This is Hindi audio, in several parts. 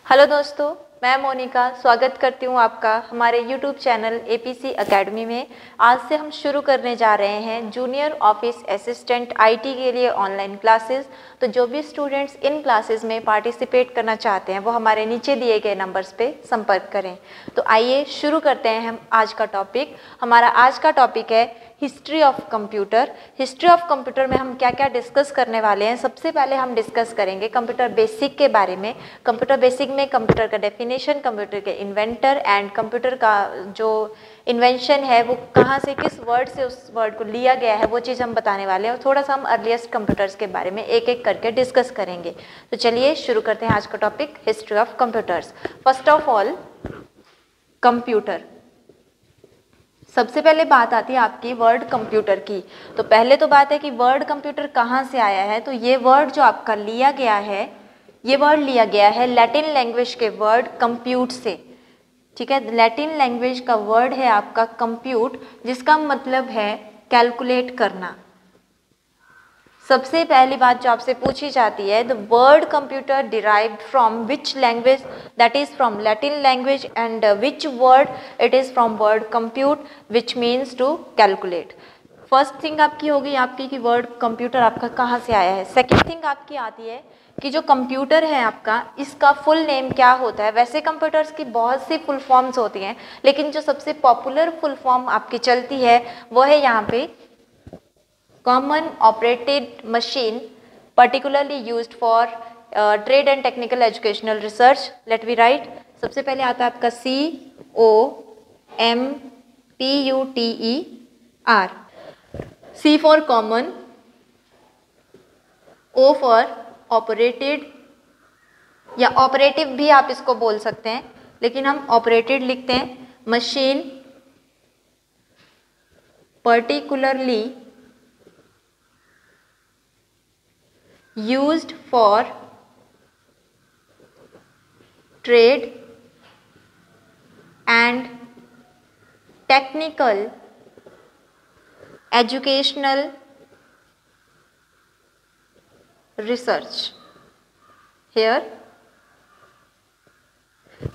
हेलो दोस्तों, मैं मोनिका स्वागत करती हूँ आपका हमारे YouTube चैनल APC एकेडमी में। आज से हम शुरू करने जा रहे हैं जूनियर ऑफिस असिस्टेंट IT के लिए ऑनलाइन क्लासेस। तो जो भी स्टूडेंट्स इन क्लासेस में पार्टिसिपेट करना चाहते हैं वो हमारे नीचे दिए गए नंबर्स पे संपर्क करें। तो आइए शुरू करते हैं हम आज का टॉपिक। हमारा आज का टॉपिक है history of computer. History of computer में हम क्या क्या डिस्कस करने वाले हैं। सबसे पहले हम डिस्कस करेंगे कंप्यूटर बेसिक के बारे में। कंप्यूटर बेसिक में कंप्यूटर का डेफिनेशन, कंप्यूटर के इन्वेंटर एंड कंप्यूटर का जो इन्वेंशन है वो कहाँ से, किस वर्ड से उस वर्ड को लिया गया है, वो चीज़ हम बताने वाले हैं। और थोड़ा सा हम अर्लीस्ट कंप्यूटर्स के बारे में एक एक करके डिस्कस करेंगे। तो चलिए शुरू करते हैं आज का topic, history of computers. First of all computer, सबसे पहले बात आती है आपकी वर्ड कंप्यूटर की। तो पहले तो बात है कि वर्ड कंप्यूटर कहाँ से आया है। तो ये वर्ड जो आपका लिया गया है, ये वर्ड लिया गया है लैटिन लैंग्वेज के वर्ड कंप्यूट से। ठीक है, लैटिन लैंग्वेज का वर्ड है आपका कंप्यूट, जिसका मतलब है कैलकुलेट करना। सबसे पहली बात जो आपसे पूछी जाती है, the word computer derived from which language, that is from Latin language, and which word, it is from word compute which means to calculate. First thing आपकी होगी आपकी कि वर्ड कंप्यूटर आपका कहाँ से आया है। सेकेंड थिंग आपकी आती है कि जो कंप्यूटर है आपका, इसका फुल नेम क्या होता है। वैसे कंप्यूटर्स की बहुत सी फुल फॉर्म्स होती हैं, लेकिन जो सबसे पॉपुलर फुल फॉर्म आपकी चलती है वो है यहाँ पे common operated machine, particularly used for trade and technical educational research. Let me write. सबसे पहले आता है आपका COMPUTER, C for common, O for operated, या operative भी आप इसको बोल सकते हैं, लेकिन हम operated लिखते हैं। Machine particularly used for trade and technical educational research. Here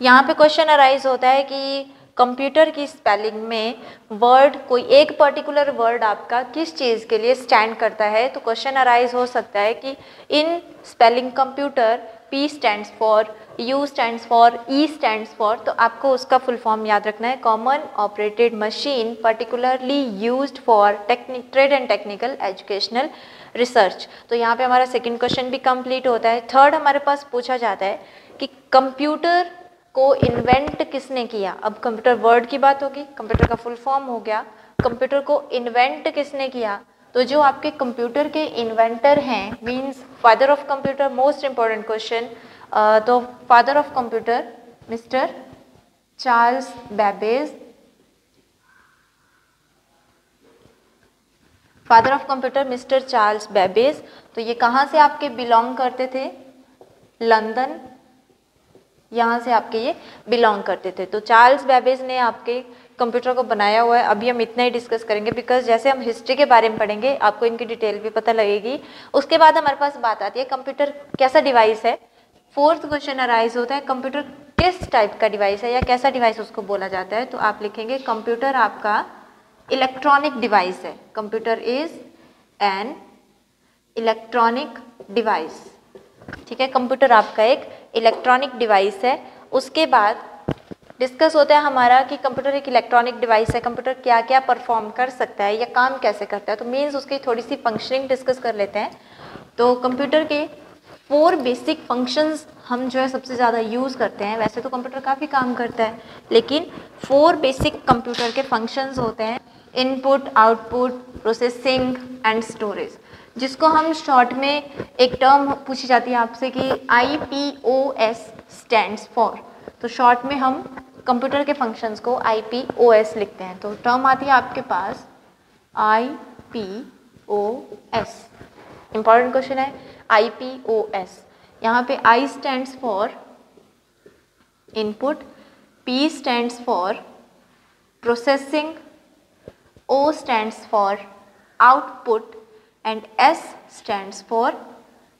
यहाँ पे क्वेश्चन अराइज होता है कि कंप्यूटर की स्पेलिंग में वर्ड, कोई एक पर्टिकुलर वर्ड आपका किस चीज़ के लिए स्टैंड करता है। तो क्वेश्चन अराइज हो सकता है कि in spelling computer P stands for, U stands for, E stands for. तो आपको उसका फुल फॉर्म याद रखना है, common operated machine particularly used for trade and technical educational research. तो यहाँ पे हमारा सेकेंड क्वेश्चन भी कंप्लीट होता है। थर्ड हमारे पास पूछा जाता है कि कंप्यूटर को इन्वेंट किसने किया। अब कंप्यूटर वर्ड की बात होगी, कंप्यूटर का फुल फॉर्म हो गया, कंप्यूटर को इन्वेंट किसने किया। तो जो आपके कंप्यूटर के इन्वेंटर हैं, means father of computer, most important question. तो father of computer mister Charles Babbage, father of computer mister Charles Babbage. तो ये कहाँ से आपके बिलोंग करते थे, लंदन, यहाँ से आपके ये बिलोंग करते थे। तो चार्ल्स बेबेज ने आपके कंप्यूटर को बनाया हुआ है। अभी हम इतना ही डिस्कस करेंगे, बिकॉज जैसे हम हिस्ट्री के बारे में पढ़ेंगे आपको इनकी डिटेल भी पता लगेगी। उसके बाद हमारे पास बात आती है कंप्यूटर कैसा डिवाइस है। फोर्थ क्वेश्चन अराइज होता है कंप्यूटर किस टाइप का डिवाइस है या कैसा डिवाइस उसको बोला जाता है। तो आप लिखेंगे कंप्यूटर आपका इलेक्ट्रॉनिक डिवाइस है। Computer is an electronic device. ठीक है, कंप्यूटर आपका एक इलेक्ट्रॉनिक डिवाइस है। उसके बाद डिस्कस होता है हमारा कि कंप्यूटर एक इलेक्ट्रॉनिक डिवाइस है, कंप्यूटर क्या क्या परफॉर्म कर सकता है या काम कैसे करता है। तो मीन्स उसकी थोड़ी सी फंक्शनिंग डिस्कस कर लेते हैं। तो कंप्यूटर के 4 बेसिक फंक्शंस हम जो है सबसे ज़्यादा यूज़ करते हैं। वैसे तो कंप्यूटर काफ़ी काम करता है, लेकिन 4 बेसिक कंप्यूटर के फंक्शंस होते हैं, input, output, processing and storage, जिसको हम शॉर्ट में एक टर्म पूछी जाती है आपसे कि IPOS स्टैंड्स फॉर। तो शॉर्ट में हम कंप्यूटर के फंक्शंस को IPOS लिखते हैं। तो टर्म आती है आपके पास IPOS। इंपॉर्टेंट क्वेश्चन है IPOS। यहाँ पे I stands for input, P stands for processing, O stands for output and S stands for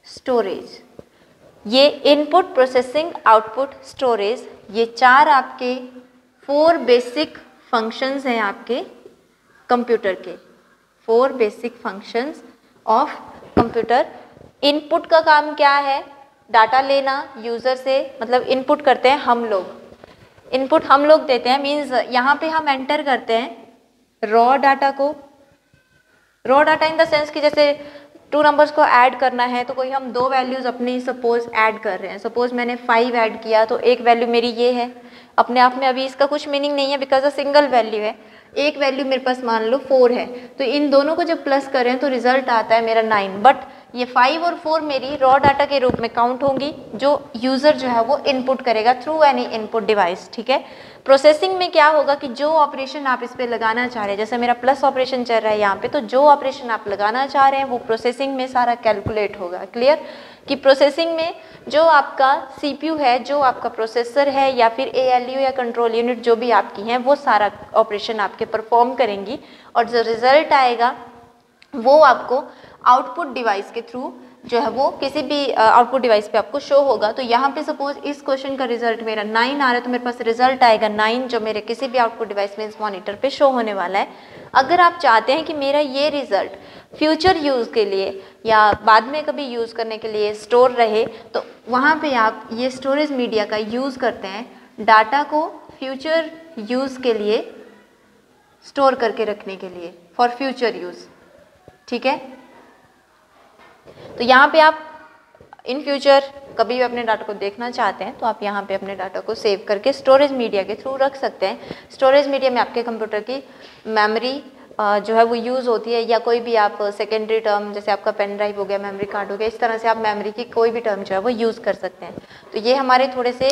storage. ये इनपुट, प्रोसेसिंग, आउटपुट, स्टोरेज, ये 4 आपके 4 बेसिक फंक्शंस हैं आपके कंप्यूटर के, 4 basic functions of computer. Input का काम क्या है? डाटा लेना यूज़र से, मतलब इनपुट करते हैं हम लोग, इनपुट हम लोग देते हैं, मीन्स यहाँ पे हम एंटर करते हैं रॉ डाटा को। Raw data in the sense कि जैसे 2 नंबर्स को ऐड करना है तो कोई हम 2 वैल्यूज़ अपनी सपोज ऐड कर रहे हैं, सपोज मैंने 5 ऐड किया तो एक वैल्यू मेरी ये है, अपने आप में अभी इसका कुछ मीनिंग नहीं है बिकॉज अ सिंगल वैल्यू है। एक वैल्यू मेरे पास मान लो 4 है, तो इन दोनों को जब प्लस करें तो रिजल्ट आता है मेरा 9, बट ये 5 और 4 मेरी रॉ डाटा के रूप में काउंट होंगी जो यूज़र जो है वो इनपुट करेगा थ्रू एनी इनपुट डिवाइस, ठीक है। प्रोसेसिंग में क्या होगा कि जो ऑपरेशन आप इस पे लगाना चाह रहे हैं, जैसे मेरा प्लस ऑपरेशन चल रहा है यहाँ पे, तो जो ऑपरेशन आप लगाना चाह रहे हैं वो प्रोसेसिंग में सारा कैलकुलेट होगा। क्लियर कि प्रोसेसिंग में जो आपका CPU है, जो आपका प्रोसेसर है या फिर ALU या कंट्रोल यूनिट जो भी आपकी हैं, वो सारा ऑपरेशन आपके परफॉर्म करेंगी और जो रिजल्ट आएगा वो आपको आउटपुट डिवाइस के थ्रू जो है वो किसी भी आउटपुट डिवाइस पे आपको शो होगा। तो यहाँ पे सपोज इस क्वेश्चन का रिजल्ट मेरा 9 आ रहा है तो मेरे पास रिजल्ट आएगा 9 जो मेरे किसी भी आउटपुट डिवाइस में इस मॉनिटर पे शो होने वाला है। अगर आप चाहते हैं कि मेरा ये रिजल्ट फ्यूचर यूज़ के लिए या बाद में कभी यूज़ करने के लिए स्टोर रहे, तो वहाँ पे आप ये स्टोरेज मीडिया का यूज़ करते हैं डाटा को फ्यूचर यूज़ के लिए स्टोर करके रखने के लिए, फॉर फ्यूचर यूज़, ठीक है। तो यहाँ पे आप इन फ्यूचर कभी भी अपने डाटा को देखना चाहते हैं तो आप यहाँ पे अपने डाटा को सेव करके स्टोरेज मीडिया के थ्रू रख सकते हैं। स्टोरेज मीडिया में आपके कंप्यूटर की मेमोरी जो है वो यूज़ होती है, या कोई भी आप सेकेंडरी टर्म जैसे आपका पेन ड्राइव हो गया, मेमोरी कार्ड हो गया, इस तरह से आप मेमोरी की कोई भी टर्म जो है वो यूज़ कर सकते हैं। तो ये हमारे थोड़े से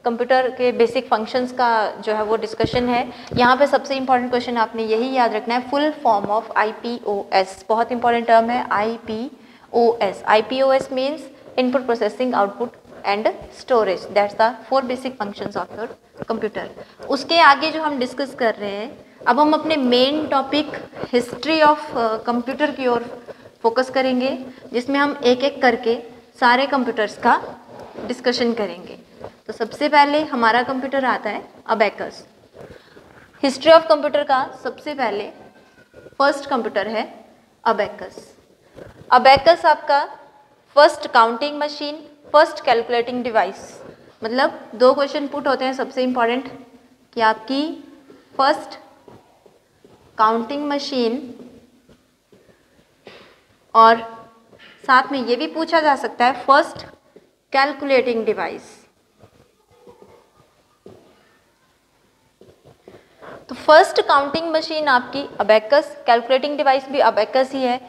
कंप्यूटर के बेसिक फंक्शंस का जो है वो डिस्कशन है। यहाँ पे सबसे इंपॉर्टेंट क्वेश्चन आपने यही याद रखना है, फुल फॉर्म ऑफ IPOS, बहुत इंपॉर्टेंट टर्म है IPOS। IPOS means input, processing, output and storage, that's the 4 basic functions of your computer. उसके आगे जो हम डिस्कस कर रहे हैं, अब हम अपने main topic history of computer की ओर फोकस करेंगे, जिसमें हम एक एक करके सारे कंप्यूटर्स का डिस्कशन करेंगे। तो सबसे पहले हमारा कंप्यूटर आता है अबेकस। हिस्ट्री ऑफ कंप्यूटर का सबसे पहले फर्स्ट कंप्यूटर है अबेकस। अबेकस आपका first counting machine, first calculating device, मतलब 2 क्वेश्चन पुट होते हैं सबसे इंपॉर्टेंट कि आपकी फर्स्ट काउंटिंग मशीन और साथ में ये भी पूछा जा सकता है फर्स्ट कैलकुलेटिंग डिवाइस। तो फर्स्ट काउंटिंग मशीन आपकी अबेकस, कैलकुलेटिंग डिवाइस भी अबेकस ही है।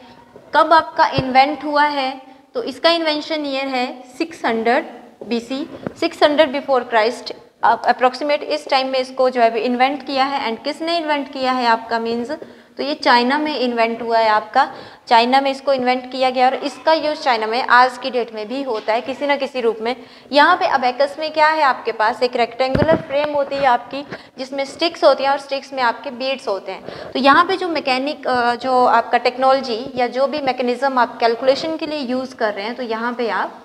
कब आपका इन्वेंट हुआ है? तो इसका इन्वेंशन ईयर है 600 BC, 600 बिफोर क्राइस्ट, अप्रोक्सीमेट इस टाइम में इसको जो है इन्वेंट किया है। एंड किसने इन्वेंट किया है आपका मीन्स, तो ये चाइना में इन्वेंट हुआ है आपका, चाइना में इसको इन्वेंट किया गया और इसका यूज़ चाइना में आज की डेट में भी होता है किसी ना किसी रूप में। यहाँ पे अबेकस में क्या है, आपके पास एक रेक्टेंगुलर फ्रेम होती है आपकी, जिसमें स्टिक्स होती हैं और स्टिक्स में आपके बीड्स होते हैं। तो यहाँ पे जो मैकेनिक जो आपका टेक्नोलॉजी या जो भी मैकेनिज्म आप कैलकुलेशन के लिए यूज़ कर रहे हैं, तो यहाँ पे आप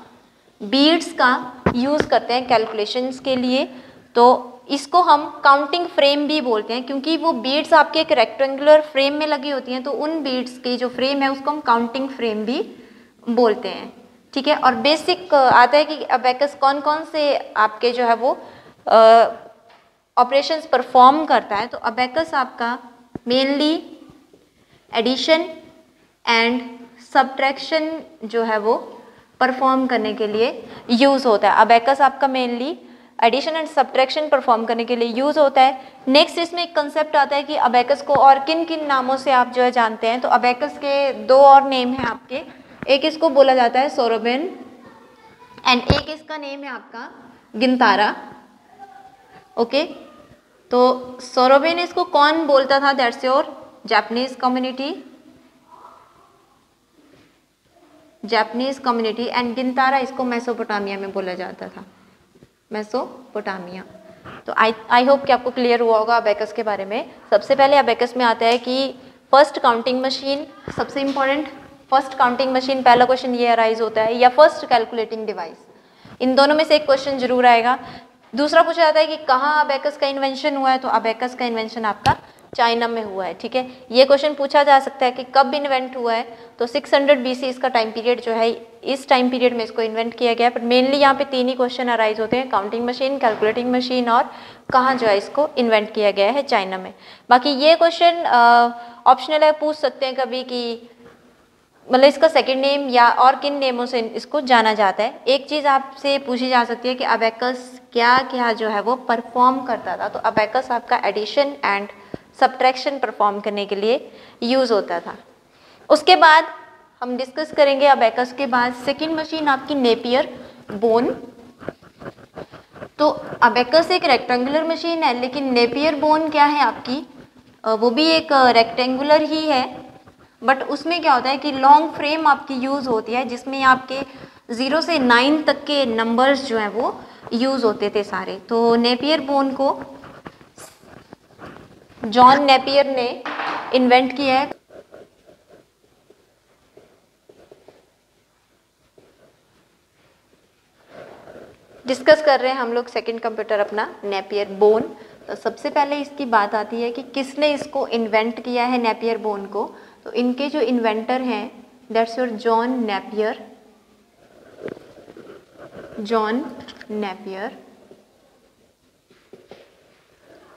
बीड्स का यूज़ करते हैं कैलकुलेशंस के लिए। तो इसको हम काउंटिंग फ्रेम भी बोलते हैं, क्योंकि वो बीड्स आपके एक रेक्टेंगुलर फ्रेम में लगी होती हैं, तो उन बीड्स की जो फ्रेम है उसको हम काउंटिंग फ्रेम भी बोलते हैं, ठीक है। और बेसिक आता है कि अबेकस कौन कौन से आपके जो है वो ऑपरेशंस परफॉर्म करता है। तो अबेकस आपका मेनली एडिशन एंड सब्ट्रैक्शन जो है वो परफॉर्म करने के लिए यूज़ होता है। अबेकस आपका mainly addition and subtraction perform करने के लिए यूज़ होता है। नेक्स्ट इसमें एक कंसेप्ट आता है कि अबेकस को और किन किन नामों से आप जो है जानते हैं। तो अबेकस के 2 और नेम हैं आपके, एक इसको बोला जाता है सोरोबिन एंड एक इसका नेम है आपका गिनतारा, ओके। तो सोरोबिन इसको कौन बोलता था, that's your Japanese community, Japanese community, and गिनतारा इसको मेसोपोटामिया में बोला जाता था, मेसोपोटामिया। तो आई होप कि आपको क्लियर हुआ होगा अबेकस के बारे में। सबसे पहले अबेकस में आता है कि फर्स्ट काउंटिंग मशीन, सबसे इंपॉर्टेंट फर्स्ट काउंटिंग मशीन, पहला क्वेश्चन ये अराइज होता है, या फर्स्ट कैलकुलेटिंग डिवाइस। इन दोनों में से एक क्वेश्चन जरूर आएगा। दूसरा पूछा जाता है कि कहाँ अबेकस का इन्वेंशन हुआ है, तो अबेकस का इन्वेंशन आपका चाइना में हुआ है। ठीक है, ये क्वेश्चन पूछा जा सकता है कि कब इन्वेंट हुआ है, तो 600 BC इसका टाइम पीरियड जो है, इस टाइम पीरियड में इसको इन्वेंट किया गया है। बट मेनली यहाँ पे 3 ही क्वेश्चन अराइज होते हैं, काउंटिंग मशीन, कैलकुलेटिंग मशीन और कहाँ जो है इसको इन्वेंट किया गया है, चाइना में। बाकी ये क्वेश्चन ऑप्शनल है, पूछ सकते हैं कभी कि मतलब इसका सेकंड नेम या और किन नेमों से इसको जाना जाता है। एक चीज़ आपसे पूछी जा सकती है कि अबेकस क्या क्या जो है वो परफॉर्म करता था, तो अबेकस आपका एडिशन एंड सब्ट्रैक्शन परफॉर्म करने के लिए यूज़ होता था। उसके बाद हम डिस्कस करेंगे अबेकस के बाद सेकंड मशीन आपकी नेपियर बोन। तो अबेकस एक रेक्टेंगुलर मशीन है, लेकिन नेपियर बोन क्या है आपकी, वो भी एक रेक्टेंगुलर ही है, बट उसमें क्या होता है कि लॉन्ग फ्रेम आपकी यूज़ होती है, जिसमें आपके 0 से 9 तक के नंबर्स जो हैं वो यूज़ होते थे सारे। तो नेपियर बोन को जॉन नेपियर ने इन्वेंट किया है। डिस्कस कर रहे हैं हम लोग सेकंड कंप्यूटर अपना नेपियर बोन। तो सबसे पहले इसकी बात आती है कि किसने इसको इन्वेंट किया है नेपियर बोन को। तो इनके जो इन्वेंटर हैं that's your John Napier. John Napier.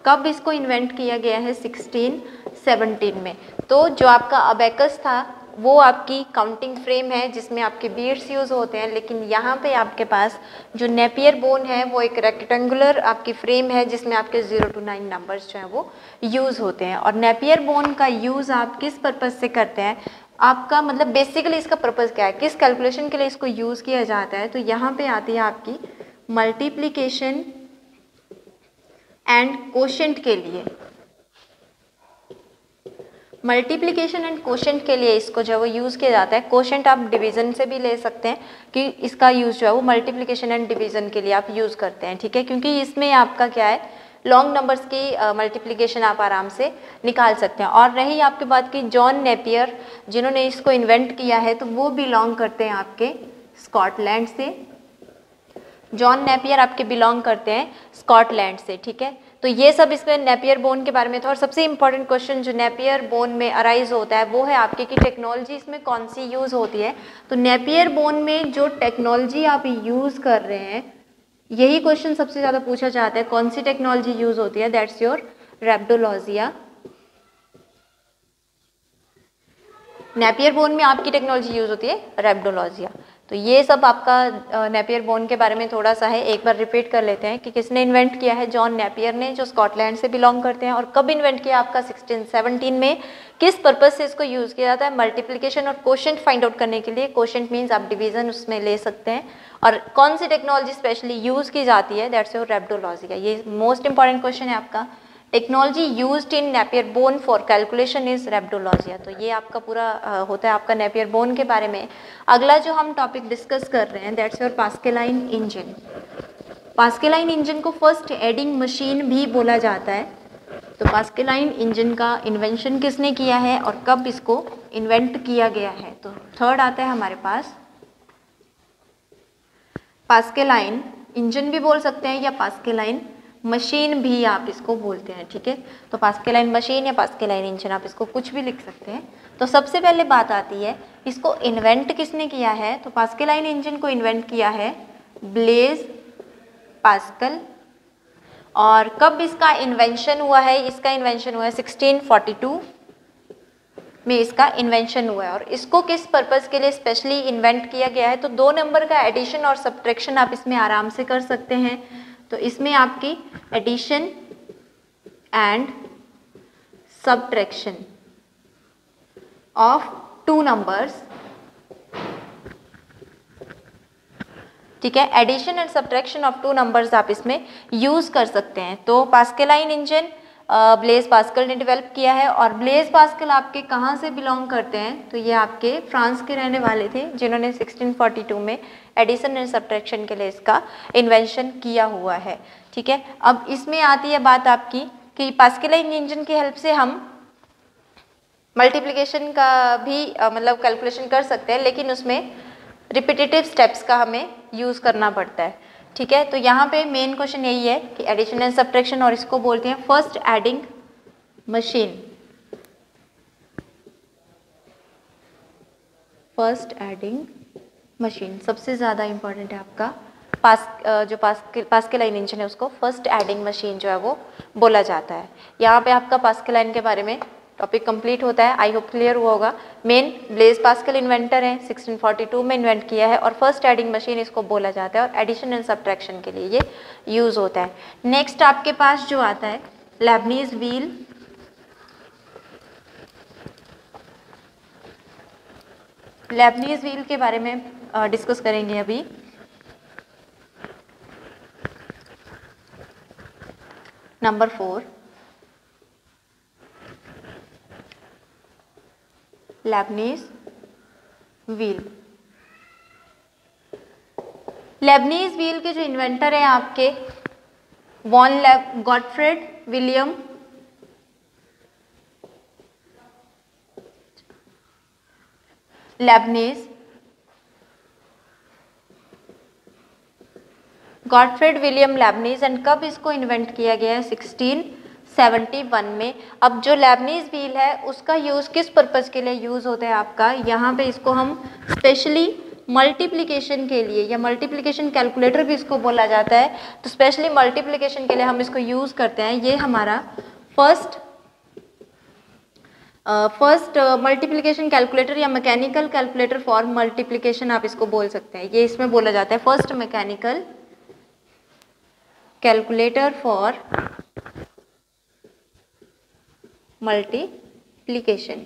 कब इसको इन्वेंट किया गया है, 1617 में। तो जो आपका अबेकस था वो आपकी काउंटिंग फ्रेम है जिसमें आपके बीड्स यूज़ होते हैं, लेकिन यहाँ पे आपके पास जो नेपियर बोन है वो एक रेक्टेंगुलर आपकी फ्रेम है जिसमें आपके 0 to 9 नंबर्स जो हैं वो यूज़ होते हैं। और नेपियर बोन का यूज़ आप किस पर्पज़ से करते हैं, आपका मतलब बेसिकली इसका पर्पज़ क्या है, किस कैलकुलेशन के लिए इसको यूज़ किया जाता है। तो यहाँ पे आती है आपकी मल्टीप्लिकेशन एंड कोशेंट के लिए। मल्टीप्लिकेशन एंड कोशेंट के लिए इसको जो है वो यूज़ किया जाता है। कोशेंट आप डिवीज़न से भी ले सकते हैं कि इसका यूज़ जो है वो मल्टीप्लिकेशन एंड डिवीज़न के लिए आप यूज़ करते हैं। ठीक है, क्योंकि इसमें आपका क्या है, लॉन्ग नंबर्स की मल्टीप्लिकेशन आप आराम से निकाल सकते हैं। और रही आपकी बात की जॉन नेपियर जिन्होंने इसको इन्वेंट किया है, तो वो बिलोंग करते हैं आपके स्कॉटलैंड से। जॉन नेपियर आपके बिलोंग करते हैं स्कॉटलैंड से। ठीक है, तो ये सब इसमें नेपियर बोन के बारे में था। और सबसे इंपॉर्टेंट क्वेश्चन जो नेपियर बोन में अराइज होता है वो है आपके कि टेक्नोलॉजी इसमें कौन सी यूज़ होती है। तो नेपियर बोन में जो टेक्नोलॉजी आप यूज़ कर रहे हैं, यही क्वेश्चन सबसे ज़्यादा पूछा जाता है, कौन सी टेक्नोलॉजी यूज़ होती है, दैट्स योर रैप्डोलॉजिया। नेपियर बोन में आपकी टेक्नोलॉजी यूज़ होती है रैप्डोलॉजिया। तो ये सब आपका नेपियर बोन के बारे में थोड़ा सा है, एक बार रिपीट कर लेते हैं कि किसने इन्वेंट किया है, जॉन नेपियर ने, जो स्कॉटलैंड से बिलोंग करते हैं। और कब इन्वेंट किया आपका, 1617 में। किस पर्पज़ से इसको यूज़ किया जाता है, मल्टीप्लिकेशन और कोशेंट फाइंड आउट करने के लिए। कोशेंट मीन्स आप डिवीज़न उसमें ले सकते हैं। और कौन सी टेक्नोलॉजी स्पेशली यूज़ की जाती है, दैट्स योर रैप्डोलॉजिया। ये मोस्ट इंपॉर्टेंट क्वेश्चन है आपका। Technology used in Napier bone for calculation is rabdologia. तो ये आपका पूरा होता है आपका नेपियर बोन के बारे में। अगला जो हम टॉपिक डिस्कस कर रहे हैं दैट्स योर पास्केलाइन इंजन। पास्केलाइन इंजन को फर्स्ट एडिंग मशीन भी बोला जाता है। तो पास्केलाइन इंजन का इन्वेंशन किसने किया है और कब इसको इन्वेंट किया गया है। तो थर्ड आता है हमारे पास पास्केलाइन इंजन भी बोल सकते हैं या पास्केलाइन मशीन भी आप इसको बोलते हैं। ठीक है, तो पास्केलाइन मशीन या पास्केलाइन इंजन आप इसको कुछ भी लिख सकते हैं। तो सबसे पहले बात आती है इसको इन्वेंट किसने किया है। तो पास्केलाइन इंजन को इन्वेंट किया है ब्लेज पास्कल। और कब इसका इन्वेंशन हुआ है, इसका इन्वेंशन हुआ है 1642 में इसका इन्वेंशन हुआ है। और इसको किस पर्पज़ के लिए स्पेशली इन्वेंट किया गया है, तो 2 नंबर का एडिशन और सब्ट्रैक्शन आप इसमें आराम से कर सकते हैं। तो इसमें आपकी addition and subtraction of 2 numbers. ठीक है, addition and subtraction of 2 numbers आप इसमें यूज़ कर सकते हैं। तो पास्केलाइन इंजन ब्लेज पास्कल ने डेवलप किया है। और ब्लेज पास्कल आपके कहाँ से बिलोंग करते हैं, तो ये आपके फ्रांस के रहने वाले थे जिन्होंने 1642 में एडिशन एंड सब्ट्रैक्शन के लिए इसका इन्वेंशन किया हुआ है। ठीक है, अब इसमें आती है बात आपकी कि पास्केलाइन इंजन की हेल्प से हम मल्टीप्लिकेशन का भी मतलब कैलकुलेशन कर सकते हैं, लेकिन उसमें रिपीटेटिव स्टेप्स का हमें यूज़ करना पड़ता है, ठीक है। तो यहाँ पे मेन क्वेश्चन यही है कि एडिशन एंड सब्ट्रैक्शन, और इसको बोलते हैं first adding machine. First adding machine सबसे ज़्यादा इंपॉर्टेंट है आपका, जो पास्कल इंजन है उसको फर्स्ट एडिंग मशीन जो है वो बोला जाता है। यहाँ पे आपका पास्कल के बारे में टॉपिक कंप्लीट होता है। आई होप क्लियर हुआ होगा। मेन ब्लेज पास्कल इन्वेंटर है, 1642 में इन्वेंट किया है, और फर्स्ट एडिंग मशीन इसको बोला जाता है, और एडिशन एंड सब्ट्रैक्शन के लिए ये यूज़ होता है। नेक्स्ट आपके पास जो आता है लेबनीज व्हील। लेबनीज व्हील के बारे में डिस्कस करेंगे अभी। Number 4 Leibniz wheel. Leibniz wheel के जो इन्वेंटर हैं आपके von Gottfried William Leibniz. Gottfried William Leibniz, and कब इसको इन्वेंट किया गया है? 1671 में। अब जो लेबनीज व्हील है उसका यूज़ किस पर्पज़ के लिए यूज़ होता है आपका? यहाँ पे इसको हम स्पेशली मल्टीप्लिकेशन के लिए, या मल्टीप्लिकेशन कैलकुलेटर भी इसको बोला जाता है, तो स्पेशली मल्टीप्लिकेशन के लिए हम इसको यूज़ करते हैं। ये हमारा फर्स्ट मल्टीप्लिकेशन कैलकुलेटर या मैकेनिकल कैलकुलेटर फॉर मल्टीप्लिकेशन आप इसको बोल सकते हैं। ये इसमें बोला जाता है first mechanical calculator for multiplication.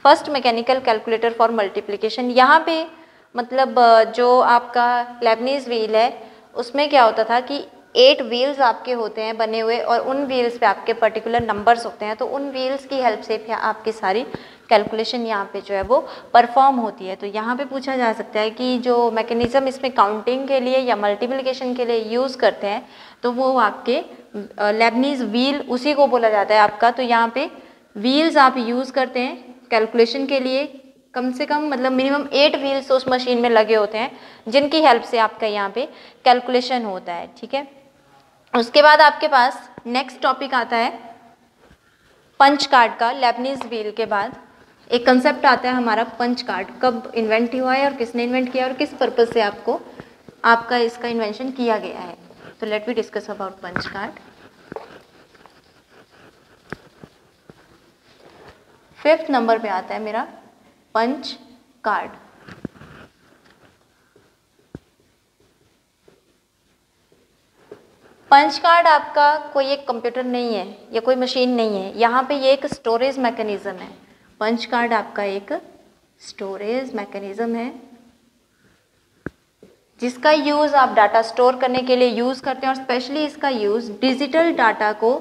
First mechanical calculator for multiplication. यहाँ पे मतलब जो आपका लेबनीज व्हील है उसमें क्या होता था कि 8 व्हील्स आपके होते हैं बने हुए, और उन व्हील्स पे आपके पर्टिकुलर नंबर्स होते हैं, तो उन व्हील्स की हेल्प से फिर आपकी सारी कैलकुलेशन यहाँ पे जो है वो परफॉर्म होती है। तो यहाँ पे पूछा जा सकता है कि जो मैकेनिज्म इसमें काउंटिंग के लिए या मल्टीप्लिकेशन के लिए यूज़ करते हैं, तो वो आपके लेबनीज व्हील उसी को बोला जाता है आपका। तो यहाँ पे व्हील्स आप यूज़ करते हैं कैलकुलेशन के लिए, कम से कम मतलब मिनिमम 8 व्हील्स उस मशीन में लगे होते हैं, जिनकी हेल्प से आपका यहाँ पे कैलकुलेशन होता है, ठीक है। उसके बाद आपके पास नेक्स्ट टॉपिक आता है पंच कार्ड का। लेबनीज व्हील के बाद एक कंसेप्ट आता है हमारा पंच कार्ड। कब इन्वेंट हुआ है और किसने इन्वेंट किया और किस पर्पज से आपका इसका इन्वेंशन किया गया है। तो let we discuss about punch card. 5th number पे आता है मेरा पंच कार्ड। पंच कार्ड आपका कोई एक कंप्यूटर नहीं है या कोई मशीन नहीं है, यहाँ पे ये एक स्टोरेज मैकेनिज्म है। पंच कार्ड आपका एक स्टोरेज मैकेनिज्म है जिसका यूज़ आप डाटा स्टोर करने के लिए यूज़ करते हैं, और स्पेशली इसका यूज़ डिजिटल डाटा को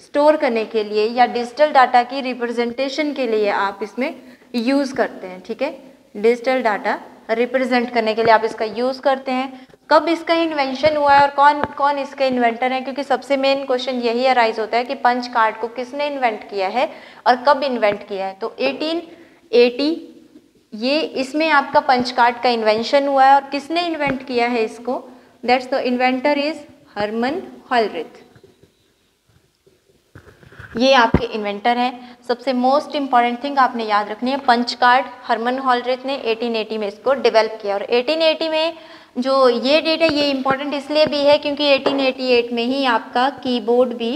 स्टोर करने के लिए या डिजिटल डाटा की रिप्रेजेंटेशन के लिए आप इसमें यूज़ करते हैं, ठीक है। डिजिटल डाटा रिप्रेजेंट करने के लिए आप इसका यूज़ करते हैं। कब इसका इन्वेंशन हुआ है और कौन कौन इसके इन्वेंटर हैं, क्योंकि सबसे मेन क्वेश्चन यही अराइज होता है कि पंच कार्ड को किसने इन्वेंट किया है और कब इन्वेंट किया है। तो 1880 ये इसमें आपका पंच कार्ड का इन्वेंशन हुआ है, और किसने इन्वेंट किया है इसको? That's the inventor is Herman Hollerith. ये आपके इन्वेंटर हैं। सबसे मोस्ट इंपॉर्टेंट थिंग आपने याद रखनी है, पंच कार्ड हरमन हॉलरिथ ने 1880 में इसको डेवलप किया, और 1880 में जो ये डेट है ये इंपॉर्टेंट इसलिए भी है क्योंकि 1888 में ही आपका कीबोर्ड भी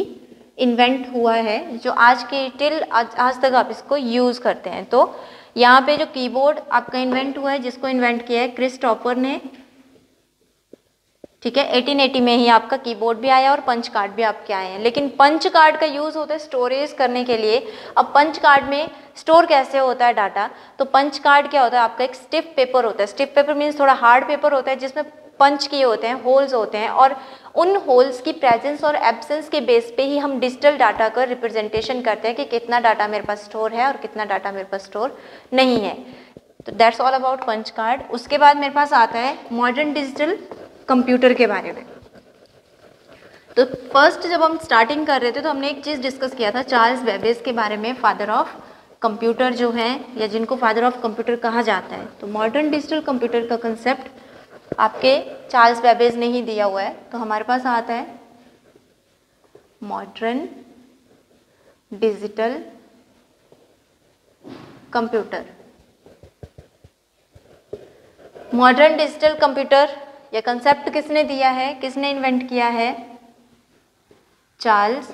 इन्वेंट हुआ है, जो आज के टिल आज तक आप इसको यूज़ करते हैं। तो यहाँ पे जो कीबोर्ड आपका इन्वेंट हुआ है, जिसको इन्वेंट किया है क्रिस्टोफर ने, ठीक है। 1880 में ही आपका कीबोर्ड भी आया और पंच कार्ड भी आपके आए हैं। लेकिन पंच कार्ड का यूज़ होता है स्टोरेज करने के लिए। अब पंच कार्ड में स्टोर कैसे होता है डाटा? तो पंच कार्ड क्या होता है आपका? एक स्टिफ पेपर होता है। स्टिफ पेपर मीन्स थोड़ा हार्ड पेपर होता है जिसमें पंच किए होते हैं, होल्स होते हैं, और उन होल्स की प्रेजेंस और एब्सेंस के बेस पे ही हम डिजिटल डाटा का रिप्रेजेंटेशन करते हैं कि कितना डाटा मेरे पास स्टोर है और कितना डाटा मेरे पास स्टोर नहीं है। तो that's all about punch card. उसके बाद मेरे पास आता है मॉडर्न डिजिटल कंप्यूटर के बारे में। तो फर्स्ट जब हम स्टार्टिंग कर रहे थे तो हमने एक चीज़ डिस्कस किया था चार्ल्स बेबेज के बारे में, फादर ऑफ कंप्यूटर जो हैं या जिनको फादर ऑफ कंप्यूटर कहा जाता है, तो मॉडर्न डिजिटल कंप्यूटर का कंसेप्ट आपके चार्ल्स बेबेज ने ही दिया हुआ है। तो हमारे पास आता है modern digital computer. Modern digital computer या कंसेप्ट किसने दिया है, किसने इन्वेंट किया है? Charles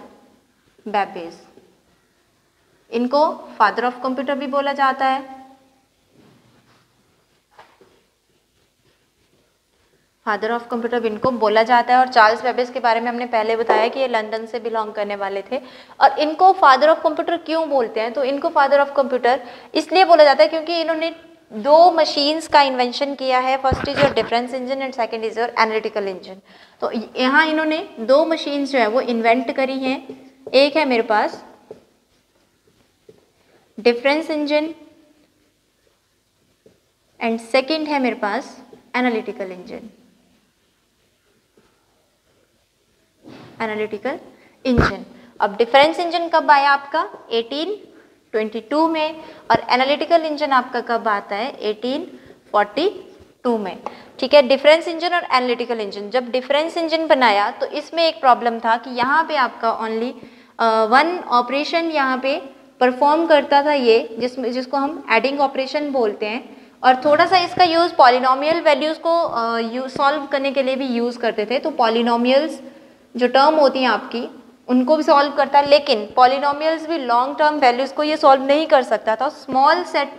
Babbage. इनको फादर ऑफ कंप्यूटर भी बोला जाता है। फादर ऑफ कंप्यूटर इनको बोला जाता है। और चार्ल्स बेबेज के बारे में हमने पहले बताया कि ये लंदन से बिलोंग करने वाले थे। और इनको फादर ऑफ कंप्यूटर क्यों बोलते हैं? तो इनको फादर ऑफ कंप्यूटर इसलिए बोला जाता है क्योंकि इन्होंने दो मशीन्स का इन्वेंशन किया है। First is your difference engine and second is your analytical engine. तो यहाँ इन्होंने दो मशीन्स जो है वो इन्वेंट करी हैं। एक है मेरे पास डिफरेंस इंजन एंड सेकंड है मेरे पास एनालिटिकल इंजन। Analytical engine. अब डिफरेंस इंजन कब आया आपका? 1822 में। और एनालिटिकल इंजन आपका कब आता है? 1842 में। ठीक है, डिफरेंस इंजन और एनालिटिकल इंजन। जब डिफरेंस इंजन बनाया तो इसमें एक प्रॉब्लम था कि यहाँ पे आपका ओनली वन ऑपरेशन यहाँ पे परफॉर्म करता था, ये जिसको हम एडिंग ऑपरेशन बोलते हैं। और थोड़ा सा इसका यूज़ पॉलिनोमियल वैल्यूज़ को सॉल्व करने के लिए भी यूज़ करते थे। तो पॉलिनोमियल्स जो टर्म होती हैं आपकी उनको भी सॉल्व करता है, लेकिन पॉलिनोमियल्स भी लॉन्ग टर्म वैल्यूज़ को ये सॉल्व नहीं कर सकता था। स्मॉल सेट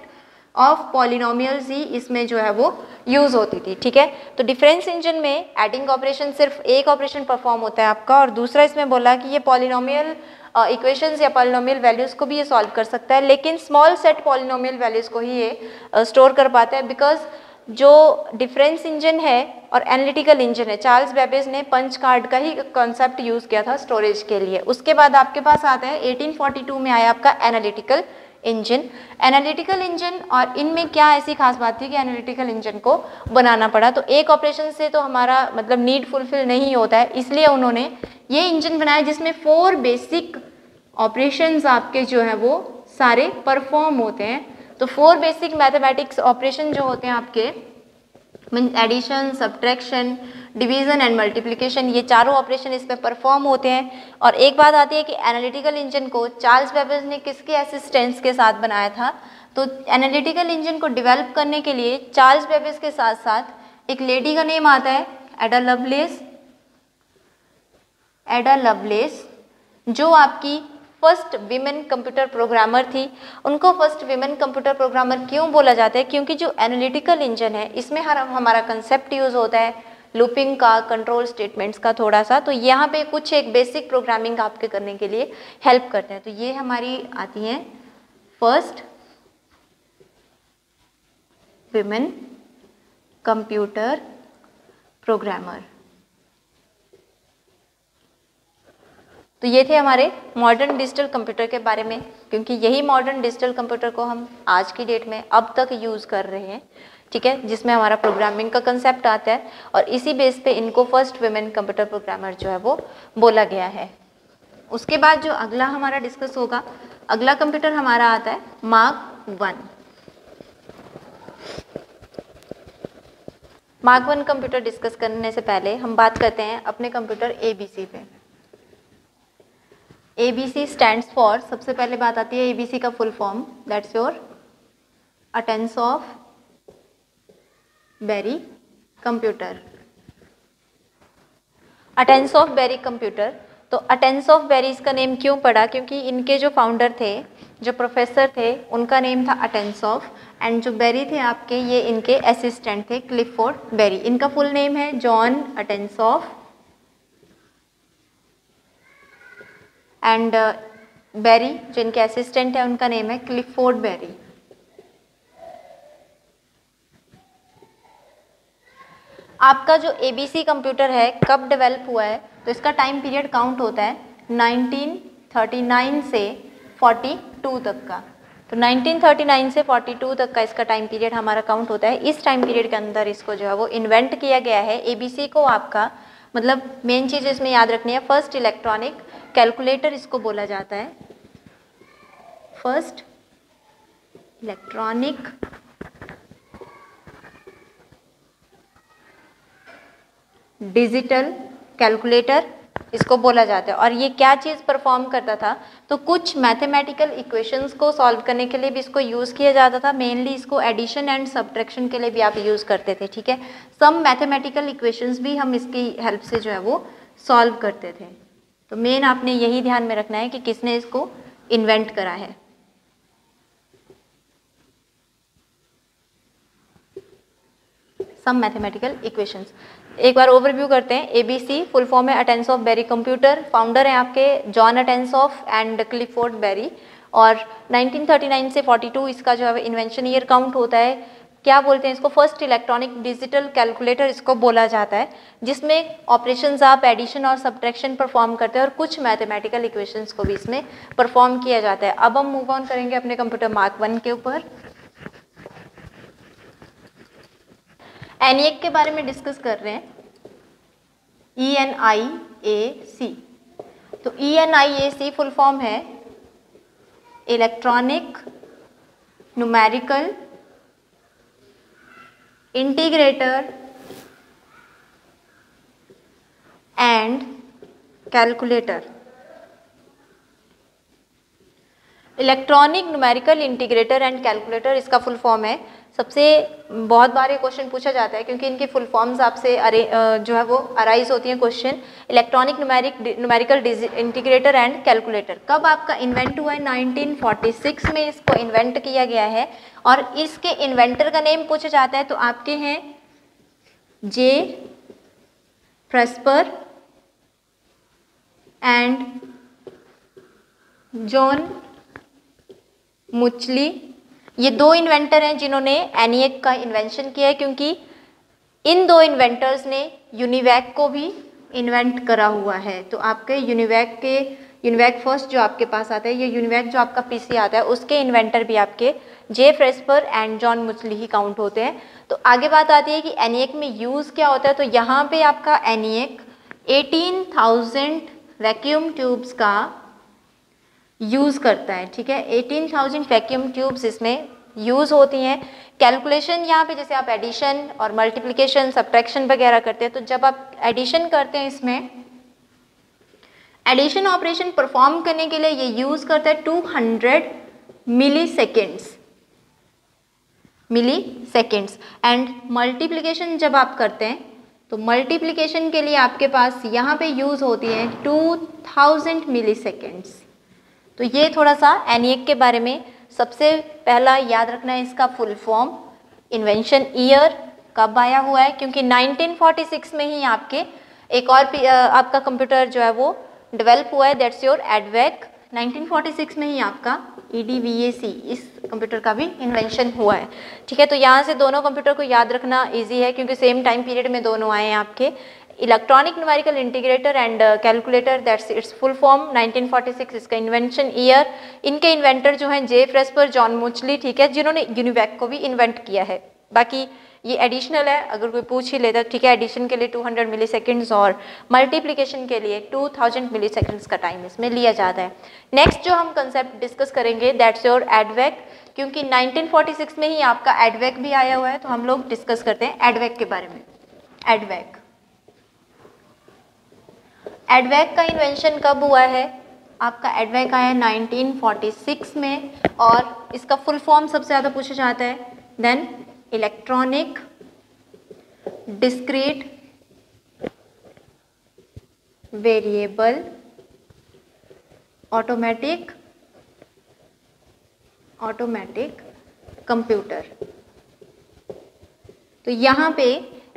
ऑफ पॉलिनोमियल्स ही इसमें जो है वो यूज़ होती थी। ठीक है, तो डिफरेंस इंजन में एडिंग ऑपरेशन सिर्फ एक ऑपरेशन परफॉर्म होता है आपका, और दूसरा इसमें बोला कि ये पॉलिनोमियल इक्वेशंस या पॉलिनोमियल वैल्यूज़ को भी ये सॉल्व कर सकता है, लेकिन स्मॉल सेट पॉलिनोमियल वैल्यूज़ को ही ये स्टोर कर पाता है। बिकॉज जो डिफरेंस इंजन है और एनालिटिकल इंजन है, चार्ल्स बेबेज ने पंच कार्ड का ही कॉन्सेप्ट यूज़ किया था स्टोरेज के लिए। उसके बाद आपके पास आता है 1842 में आया आपका एनालिटिकल इंजन। एनालिटिकल इंजन, और इनमें क्या ऐसी खास बात थी कि एनालिटिकल इंजन को बनाना पड़ा? तो एक ऑपरेशन से तो हमारा मतलब नीड फुलफिल नहीं होता है, इसलिए उन्होंने ये इंजन बनाया जिसमें 4 बेसिक ऑपरेशंस आपके जो है वो सारे परफॉर्म होते हैं। तो 4 बेसिक मैथमेटिक्स ऑपरेशन जो होते हैं आपके, mean addition, subtraction, division and multiplication, ये चारों ऑपरेशन इसमें परफॉर्म होते हैं। और एक बात आती है कि एनालिटिकल इंजन को चार्ल्स बेबेज ने किसके असिस्टेंस के साथ बनाया था? तो एनालिटिकल इंजन को डेवलप करने के लिए चार्ल्स बेबेज के साथ साथ एक लेडी का नेम आता है एडा लवलेस। एडा लवलेस जो आपकी फर्स्ट विमेन कंप्यूटर प्रोग्रामर थी। उनको फर्स्ट विमेन कंप्यूटर प्रोग्रामर क्यों बोला जाता है? क्योंकि जो एनालिटिकल इंजन है इसमें हमारा कंसेप्ट यूज़ होता है लूपिंग का, कंट्रोल स्टेटमेंट्स का थोड़ा सा। तो यहाँ पे कुछ एक बेसिक प्रोग्रामिंग आपके करने के लिए हेल्प करते हैं। तो ये हमारी आती हैं फर्स्ट विमेन कंप्यूटर प्रोग्रामर। तो ये थे हमारे मॉडर्न डिजिटल कंप्यूटर के बारे में, क्योंकि यही मॉडर्न डिजिटल कंप्यूटर को हम आज की डेट में अब तक यूज़ कर रहे हैं। ठीक है, जिसमें हमारा प्रोग्रामिंग का कंसेप्ट आता है, और इसी बेस पे इनको फर्स्ट वुमेन कंप्यूटर प्रोग्रामर जो है वो बोला गया है। उसके बाद जो अगला हमारा डिस्कस होगा, अगला कंप्यूटर हमारा आता है मार्क 1। मार्क 1 कंप्यूटर डिस्कस करने से पहले हम बात करते हैं अपने कंप्यूटर ABC पे। ABC स्टैंड्स फॉर, सबसे पहले बात आती है ABC का full form, that's your Atanasoff Berry computer. Atanasoff Berry computer. तो अटेंस ऑफ बेरी इसका नेम क्यों पड़ा? क्योंकि इनके जो फाउंडर थे, जो प्रोफेसर थे, उनका नेम था अटेंस ऑफ, एंड जो बेरी थे आपके, ये इनके असिस्टेंट थे क्लिफोर्ड बेरी। इनका फुल नेम है John Atanasoff and Berry, जो इनके असिस्टेंट है उनका नेम है क्लिफोर्ड बेरी। आपका जो ABC कंप्यूटर है कब डेवलप हुआ है? तो इसका टाइम पीरियड काउंट होता है 1939 से 42 तक का। तो 1939 से 42 तक का इसका टाइम पीरियड हमारा काउंट होता है। इस टाइम पीरियड के अंदर इसको जो है वो इन्वेंट किया गया है। ABC को आपका मतलब मेन चीज़ इसमें याद रखनी है, फर्स्ट इलेक्ट्रॉनिक कैलकुलेटर इसको बोला जाता है। फर्स्ट इलेक्ट्रॉनिक डिजिटल कैलकुलेटर इसको बोला जाता है। और ये क्या चीज़ परफॉर्म करता था, तो कुछ मैथमेटिकल इक्वेशंस को सॉल्व करने के लिए भी इसको यूज़ किया जाता था। मेनली इसको एडिशन एंड सब्ट्रैक्शन के लिए भी आप यूज़ करते थे, ठीक है। सम मैथमेटिकल इक्वेशंस भी हम इसकी हेल्प से जो है वो सॉल्व करते थे। तो मेन आपने यही ध्यान में रखना है कि किसने इसको इन्वेंट करा है। सम मैथमेटिकल इक्वेशंस एक बार ओवरव्यू करते हैं। एबीसी फुल फॉर्म है Atanasoff Berry computer, founder हैं आपके John Atanasoff and Clifford Berry, और 1939 से 42 इसका जो है इन्वेंशन ईयर काउंट होता है। क्या बोलते हैं इसको, फर्स्ट इलेक्ट्रॉनिक डिजिटल कैलकुलेटर इसको बोला जाता है, जिसमें ऑपरेशंस आप एडिशन और सब्ट्रैक्शन परफॉर्म करते हैं और कुछ मैथमेटिकल इक्वेशंस को भी इसमें परफॉर्म किया जाता है। अब हम मूव ऑन करेंगे अपने कंप्यूटर मार्क 1 के ऊपर। ENIAC के बारे में डिस्कस कर रहे हैं, ENIAC। तो ENIAC फुल फॉर्म है electronic numerical integrator and calculator. Electronic numerical integrator and calculator इसका फुल फॉर्म है। सबसे बहुत बार ये क्वेश्चन पूछा जाता है क्योंकि इनके फुल फॉर्म्स आपसे जो है वो अराइज होती हैं question. Electronic numerical integrator and calculator कब आपका इन्वेंट हुआ है, 1946 में इसको इन्वेंट किया गया है। और इसके इन्वेंटर का नेम पूछा जाता है तो आपके हैं जे फ्रेस्पर एंड जॉन मुचली। ये दो इन्वेंटर हैं जिन्होंने ENIAC का इन्वेंशन किया है, क्योंकि इन दो इन्वेंटर्स ने यूनिवैक को भी इन्वेंट करा हुआ है। तो आपके यूनिवैक फर्स्ट जो आपके पास आता है, ये यूनिवैक जो आपका पीसी आता है उसके इन्वेंटर भी आपके जे फ्रेस्पर एंड जॉन मुचली ही काउंट होते हैं। तो आगे बात आती है कि ENIAC में यूज़ क्या होता है। तो यहाँ पे आपका ENIAC 18,000 वैक्यूम ट्यूब्स का यूज़ करता है, ठीक है। 18,000 वैक्यूम ट्यूब्स इसमें यूज़ होती हैं। कैलकुलेशन यहाँ पे जैसे आप एडिशन और मल्टीप्लिकेशन सब्ट्रैक्शन वगैरह करते हैं, तो जब आप एडिशन करते हैं इसमें एडिशन ऑपरेशन परफॉर्म करने के लिए ये यूज़ करता है 200 मिलीसेकेंड्स। एंड मल्टीप्लिकेशन जब आप करते हैं तो मल्टीप्लिकेशन के लिए आपके पास यहाँ पे यूज़ होती है 2000 मिलीसेकेंड्स। तो ये थोड़ा सा ENIAC के बारे में सबसे पहला याद रखना है इसका फुल फॉर्म। इन्वेंशन ईयर कब आया हुआ है, क्योंकि 1946 में ही आपके एक और आपका कंप्यूटर जो है वो डेवलप हुआ है, दैट्स योर EDVAC। 1946 में ही आपका EDVAC इस कंप्यूटर का भी इन्वेंशन हुआ है, ठीक है। तो यहाँ से दोनों कंप्यूटर को याद रखना इजी है क्योंकि सेम टाइम पीरियड में दोनों आए हैं आपके। Electronic numerical integrator and calculator, that's it's full form 1946 इसका इन्वेंशन ईयर। इनके इन्वेंटर जो हैं जे फ्रेस्पर जॉन मुचली, ठीक है, जिन्होंने यूनिवैक को भी इन्वेंट किया है। बाकी ये एडिशनल है, अगर कोई पूछ ही लेता, ठीक है। एडिशन के लिए 200 मिलीसेकेंड्स और मल्टीप्लिकेशन के लिए 2000 मिलीसेकेंड्स का टाइम इसमें लिया जाता है। नेक्स्ट जो हम कंसेप्ट डिस्कस करेंगे दैट्स योर EDVAC, क्योंकि 1946 में ही आपका EDVAC भी आया हुआ है, तो हम लोग डिस्कस करते हैं EDVAC के बारे में। EDVAC का इन्वेंशन कब हुआ है, आपका EDVAC आया 1946 में, और इसका फुल फॉर्म सबसे ज़्यादा पूछा जाता है। Then electronic discrete variable automatic computer. तो यहाँ पे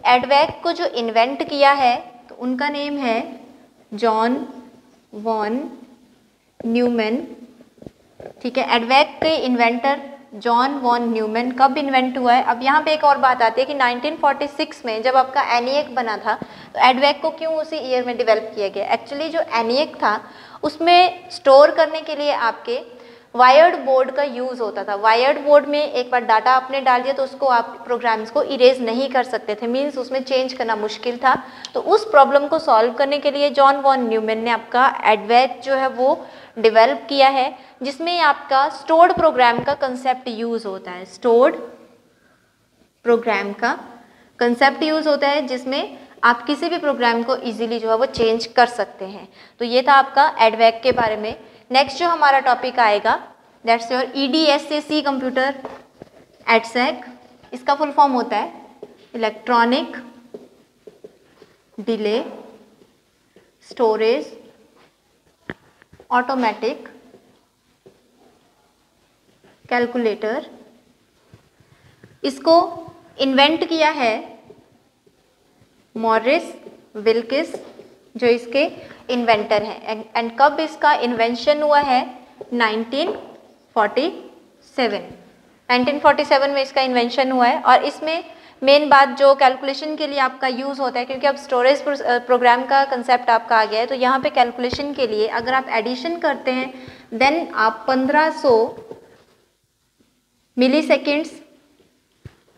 EDVAC को जो इन्वेंट किया है तो उनका नेम है जॉन वॉन न्यूमैन, ठीक है। EDVAC के इन्वेंटर जॉन वॉन न्यूमैन कब इन्वेंट हुआ है। अब यहाँ पे एक और बात आती है कि 1946 में जब आपका ENIAC बना था तो EDVAC को क्यों उसी ईयर में डेवलप किया गया। एक्चुअली जो ENIAC था उसमें स्टोर करने के लिए आपके वायर्ड बोर्ड का यूज़ होता था। वायर्ड बोर्ड में एक बार डाटा आपने डाल दिया तो उसको आप प्रोग्राम्स को इरेज नहीं कर सकते थे, मीन्स उसमें चेंज करना मुश्किल था। तो उस प्रॉब्लम को सॉल्व करने के लिए जॉन वॉन न्यूमैन ने आपका एडवेक जो है वो डेवलप किया है, जिसमें आपका स्टोर्ड प्रोग्राम का कंसेप्ट यूज़ होता है। स्टोर्ड प्रोग्राम का कंसेप्ट यूज़ होता है जिसमें आप किसी भी प्रोग्राम को इजीली जो है वो चेंज कर सकते हैं। तो ये था आपका एडवेक के बारे में। नेक्स्ट जो हमारा टॉपिक आएगा that's your EDSAC computer EDSAC. इसका फुल फॉर्म होता है electronic delay storage automatic calculator. इसको इन्वेंट किया है मॉरिस विल्किस, जो इसके इन्वेंटर हैं। एंड कब इसका इन्वेंशन हुआ है? 1947 में इसका इन्वेंशन हुआ है। और इसमें मेन बात जो कैलकुलेशन के लिए आपका यूज़ होता है, क्योंकि अब स्टोरेज प्रोग्राम का कंसेप्ट आपका आ गया है, तो यहाँ पे कैलकुलेशन के लिए अगर आप एडिशन करते हैं देन आप 1500 मिली सेकेंड्स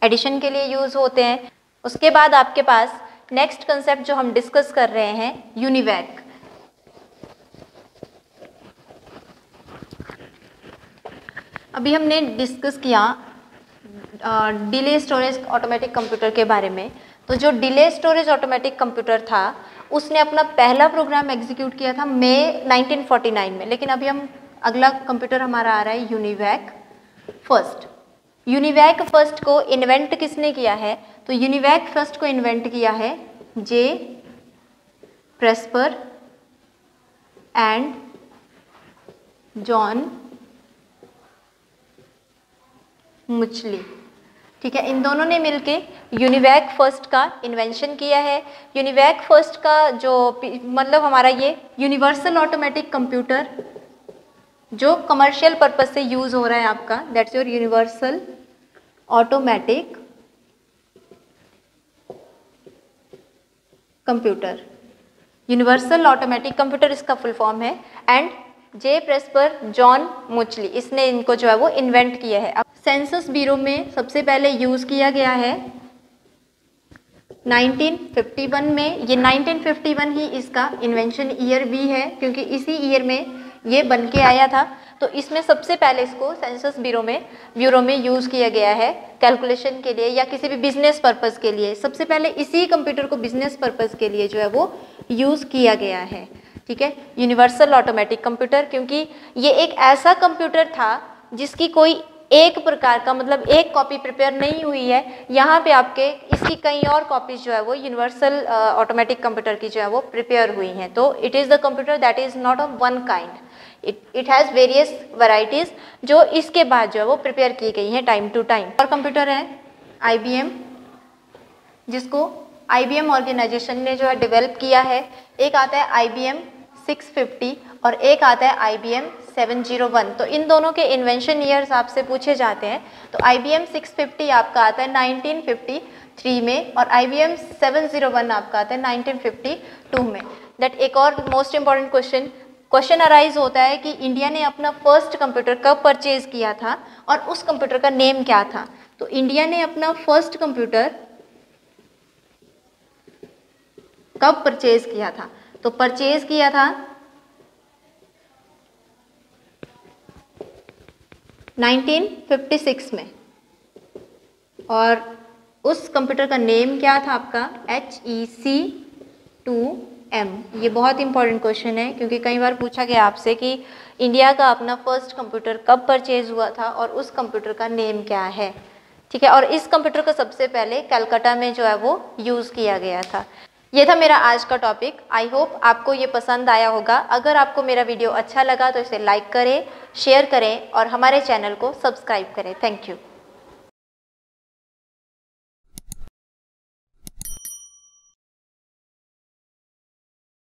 एडिशन के लिए यूज़ होते हैं। उसके बाद आपके पास नेक्स्ट कंसेप्ट जो हम डिस्कस कर रहे हैं यूनिवैक। अभी हमने डिस्कस किया डिले स्टोरेज ऑटोमेटिक कंप्यूटर के बारे में। तो जो डिले स्टोरेज ऑटोमेटिक कंप्यूटर था उसने अपना पहला प्रोग्राम एग्जीक्यूट किया था मई 1949 में। लेकिन अभी हम अगला कंप्यूटर हमारा आ रहा है यूनिवैक फर्स्ट। यूनिवैक फर्स्ट को इन्वेंट किसने किया है? तो यूनिवैक फर्स्ट को इन्वेंट किया है जे प्रेस्पर एंड जॉन मुचली। ठीक है, इन दोनों ने मिलके यूनिवैक फर्स्ट का इन्वेंशन किया है। यूनिवैक फर्स्ट का जो मतलब हमारा ये यूनिवर्सल ऑटोमेटिक कंप्यूटर जो कमर्शियल पर्पज से यूज हो रहा है आपका, that's your universal automatic computer. Universal automatic computer इसका फुल फॉर्म है। एंड जे प्रेस्पर जॉन मुचली, इसने इनको जो है वो इन्वेंट किया है। अब सेंसस ब्यूरो में सबसे पहले यूज़ किया गया है 1951 में। ये 1951 ही इसका इन्वेंशन ईयर भी है, क्योंकि इसी ईयर में ये बन के आया था। तो इसमें सबसे पहले इसको सेंसस ब्यूरो में यूज़ किया गया है कैलकुलेशन के लिए या किसी भी बिजनेस पर्पज़ के लिए। सबसे पहले इसी कंप्यूटर को बिजनेस पर्पज़ के लिए जो है वो यूज़ किया गया है। ठीक है, यूनिवर्सल ऑटोमेटिक कंप्यूटर, क्योंकि ये एक ऐसा कंप्यूटर था जिसकी कोई एक प्रकार का मतलब एक कॉपी प्रिपेयर नहीं हुई है। यहाँ पे आपके इसकी कई और कॉपीज जो है वो यूनिवर्सल ऑटोमेटिक कंप्यूटर की जो है वो प्रिपेयर हुई हैं। तो it is the computer that is not of one kind, it has various varieties जो इसके बाद जो है वो प्रिपेयर की गई हैं टाइम टू टाइम। और कंप्यूटर है IBM, जिसको IBM ऑर्गेनाइजेशन ने जो है डेवलप किया है। एक आता है IBM 650 और एक आता है IBM 701। तो इन दोनों के इन्वेंशन ईयर्स आपसे पूछे जाते हैं। तो IBM 650 आपका आता है 1953 में और IBM 701 आपका आता है 1952 में। दैट एक और मोस्ट इम्पॉर्टेंट क्वेश्चन अराइज होता है कि इंडिया ने अपना फर्स्ट कंप्यूटर कब परचेज किया था और उस कंप्यूटर का नेम क्या था। तो इंडिया ने अपना फर्स्ट कंप्यूटर कब परचेज किया था? तो परचेज किया था 1956 में। और उस कंप्यूटर का नेम क्या था आपका? HEC2M। ये बहुत इंपॉर्टेंट क्वेश्चन है, क्योंकि कई बार पूछा गया आपसे कि इंडिया का अपना फर्स्ट कंप्यूटर कब परचेज हुआ था और उस कंप्यूटर का नेम क्या है। ठीक है, और इस कंप्यूटर को सबसे पहले कलकत्ता में जो है वो यूज़ किया गया था। ये था मेरा आज का टॉपिक। आई होप आपको ये पसंद आया होगा। अगर आपको मेरा वीडियो अच्छा लगा तो इसे लाइक करें, शेयर करें और हमारे चैनल को सब्सक्राइब करें। Thank you.